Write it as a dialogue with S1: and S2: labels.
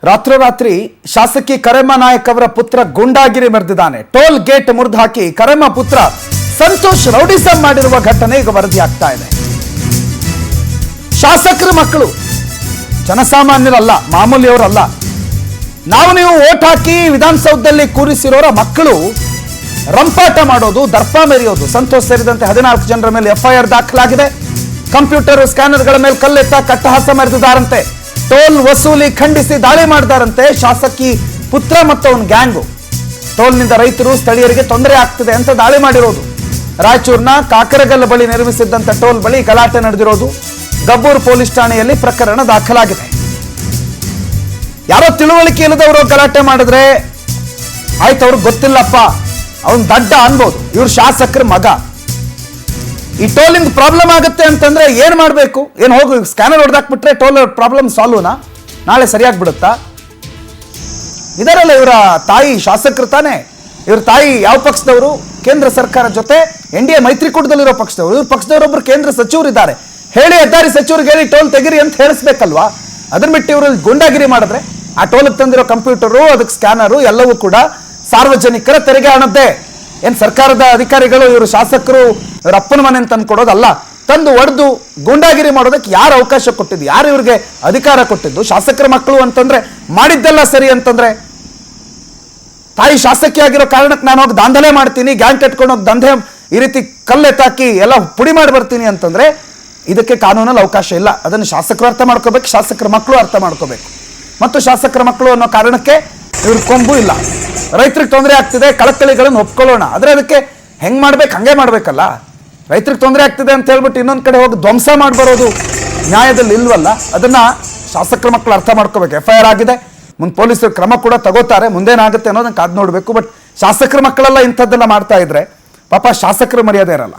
S1: ರಾತ್ರೋರಾತ್ರಿ ಶಾಸಕಿ ಕರೆಮ್ಮ ನಾಯಕ್ ಅವರ ಪುತ್ರ ಗುಂಡಾಗಿರಿ ಮೆರೆದಿದ್ದಾನೆ. ಟೋಲ್ ಗೇಟ್ ಮುರಿದು ಹಾಕಿ ಕರೆಮ್ಮ ಪುತ್ರ ಸಂತೋಷ್ ರೌಡಿಸಂ ಮಾಡಿರುವ ಘಟನೆ ಈಗ ವರದಿಯಾಗ್ತಾ ಇದೆ. ಶಾಸಕರ ಮಕ್ಕಳು ಜನಸಾಮಾನ್ಯರಲ್ಲ, ಮಾಮೂಲಿಯವರಲ್ಲ. ನೀವು ಓಟ್ ಹಾಕಿ ವಿಧಾನಸೌಧದಲ್ಲಿ ಕೂರಿಸಿರೋರ ಮಕ್ಕಳು ರಂಪಾಟ ಮಾಡೋದು, ದರ್ಪ ಮೆರೆಯೋದು. ಸಂತೋಷ್ ಸೇರಿದಂತೆ 14 ಜನರ ಮೇಲೆ FIR ದಾಖಲಾಗಿದೆ. ಕಂಪ್ಯೂಟರ್ ಸ್ಕ್ಯಾನರ್ಗಳ ಮೇಲೆ ಕಲ್ಲೆತ್ತ ಕಟ್ಟಹಾಸ ಮೆರೆದಿದ್ದಾರಂತೆ. ಟೋಲ್ ವಸೂಲಿ ಖಂಡಿಸಿ ದಾಳಿ ಮಾಡಿದಾರಂತೆ ಶಾಸಕಿ ಪುತ್ರ ಮತ್ತು ಅವನ ಗ್ಯಾಂಗು. ಟೋಲ್ನಿಂದ ರೈತರು ಸ್ಥಳೀಯರಿಗೆ ತೊಂದರೆ ಆಗ್ತಿದೆ ಅಂತ ದಾಳಿ ಮಾಡಿರೋದು. ರಾಯಚೂರಿನ ಕಾಕರಗಲ್ಲ ಬಳಿ ನಿರ್ಮಿಸಿದ್ದಂತ ಟೋಲ್ ಬಳಿ ಗಲಾಟೆ ನಡೆದಿರೋದು. ಗಬ್ಬೂರು ಪೊಲೀಸ್ ಠಾಣೆಯಲ್ಲಿ ಪ್ರಕರಣ ದಾಖಲಾಗಿದೆ. ಯಾರೋ ತಿಳುವಳಿಕೆ ಇಲ್ಲದವರು ಗಲಾಟೆ ಮಾಡಿದ್ರೆ ಆಯ್ತು, ಅವ್ರಿಗೆ ಗೊತ್ತಿಲ್ಲಪ್ಪ, ಅವನ್ ದಡ್ಡ ಅನ್ಬೋದು. ಇವ್ರು ಶಾಸಕರ ಮಗ. ಈ ಟೋಲಿಂದ ಪ್ರಾಬ್ಲಮ್ ಆಗುತ್ತೆ ಅಂತಂದ್ರೆ ಏನ್ ಮಾಡ್ಬೇಕು? ಏನ್ ಹೋಗಿ ಸ್ಕ್ಯಾನರ್ ಹೊಡೆದಾಕ್ಬಿಟ್ರೆ ಟೋಲ್ ಪ್ರಾಬ್ಲಮ್ ಸಾಲ್ವ್ನಾ? ನಾಳೆ ಸರಿಯಾಗಿ ಬಿಡುತ್ತಾ? ಇದರಲ್ಲ ಇವರ ತಾಯಿ ಶಾಸಕರು ತಾನೆ. ಇವ್ರ ತಾಯಿ ಯಾವ ಪಕ್ಷದವರು? ಕೇಂದ್ರ ಸರ್ಕಾರ ಜೊತೆ NDA ಮೈತ್ರಿಕೂಟದಲ್ಲಿರೋ ಪಕ್ಷದವರು. ಇವ್ರ ಪಕ್ಷದವರೊಬ್ರು ಕೇಂದ್ರ ಸಚಿವರಿದ್ದಾರೆ. ಹೇಳಿ ಹೆದ್ದಾರಿ ಸಚಿವರಿಗೆ ಹೇಳಿ ಟೋಲ್ ತೆಗಿರಿ ಅಂತ ಹೇಳಿಸ್ಬೇಕಲ್ವಾ? ಅದನ್ನ ಬಿಟ್ಟು ಇವರು ಗುಂಡಾಗಿರಿ ಮಾಡಿದ್ರೆ ಆ ಟೋಲ್ಗೆ ತಂದಿರೋ ಕಂಪ್ಯೂಟರು, ಅದಕ್ಕೆ ಸ್ಕ್ಯಾನರು ಎಲ್ಲವೂ ಕೂಡ ಸಾರ್ವಜನಿಕರ ತೆರಿಗೆ ಹಣದ್ದೇ. ಏನ್ ಸರ್ಕಾರದ ಅಧಿಕಾರಿಗಳು ಇವರು ಶಾಸಕರು ಇವ್ರ ಅಪ್ಪನ ಮನೆ ತಂದು ಕೊಡೋದಲ್ಲ. ತಂದು ಒಡೆದು ಗುಂಡಾಗಿರಿ ಮಾಡೋದಕ್ಕೆ ಯಾರು ಅವಕಾಶ ಕೊಟ್ಟಿದ್ದು? ಯಾರು ಇವ್ರಿಗೆ ಅಧಿಕಾರ ಕೊಟ್ಟಿದ್ದು? ಶಾಸಕರ ಮಕ್ಕಳು ಅಂತಂದ್ರೆ ಮಾಡಿದ್ದೆಲ್ಲ ಸರಿ ಅಂತಂದ್ರೆ, ತಾಯಿ ಶಾಸಕಿ ಆಗಿರೋ ಕಾರಣಕ್ಕೆ ನಾನು ಹೋಗಿ ದಾಂಧಲೆ ಮಾಡ್ತೀನಿ, ಗ್ಯಾಂಗ್ ಕಟ್ಕೊಂಡು ಹೋಗಿ ದಂಧೆ ಈ ರೀತಿ ಕಲ್ಲೆತ್ತಾಕಿ ಎಲ್ಲ ಪುಡಿ ಮಾಡಿ ಬರ್ತೀನಿ ಅಂತಂದ್ರೆ ಇದಕ್ಕೆ ಕಾನೂನಲ್ಲಿ ಅವಕಾಶ ಇಲ್ಲ. ಅದನ್ನು ಶಾಸಕರು ಅರ್ಥ ಮಾಡ್ಕೋಬೇಕು, ಶಾಸಕರ ಮಕ್ಕಳು ಅರ್ಥ ಮಾಡ್ಕೋಬೇಕು. ಮತ್ತು ಶಾಸಕರ ಮಕ್ಕಳು ಅನ್ನೋ ಕಾರಣಕ್ಕೆ ಇವ್ರ ಕೊಂಬು ಇಲ್ಲ. ರೈತರಿಗೆ ತೊಂದರೆ ಆಗ್ತಿದೆ, ಕಳಕಳಿಗಳನ್ನು ಒಪ್ಕೊಳ್ಳೋಣ. ಆದ್ರೆ ಅದಕ್ಕೆ ಹೆಂಗ್ ಮಾಡ್ಬೇಕು ಹಂಗೆ ಮಾಡ್ಬೇಕಲ್ಲ. ರೈತರಿಗೆ ತೊಂದರೆ ಆಗ್ತಿದೆ ಅಂತ ಹೇಳ್ಬಿಟ್ಟು ಇನ್ನೊಂದ್ ಕಡೆ ಹೋಗಿ ಧ್ವಂಸ ಮಾಡ್ಬರೋದು ನ್ಯಾಯದಲ್ಲಿ ಇಲ್ವಲ್ಲ. ಅದನ್ನ ಶಾಸಕರ ಮಕ್ಕಳು ಅರ್ಥ ಮಾಡ್ಕೋಬೇಕು. FIR ಆಗಿದೆ, ಮುಂದೆ ಪೊಲೀಸರು ಕ್ರಮ ಕೂಡ ತಗೋತಾರೆ. ಮುಂದೇನಾಗುತ್ತೆ ಅನ್ನೋದನ್ನ ಕಾದ್ ನೋಡ್ಬೇಕು. ಬಟ್ ಶಾಸಕರ ಮಕ್ಕಳೆಲ್ಲ ಇಂಥದ್ದೆಲ್ಲ ಮಾಡ್ತಾ ಇದ್ರೆ ಪಾಪ ಶಾಸಕರ ಮರ್ಯಾದೆ ಇರಲ್ಲ.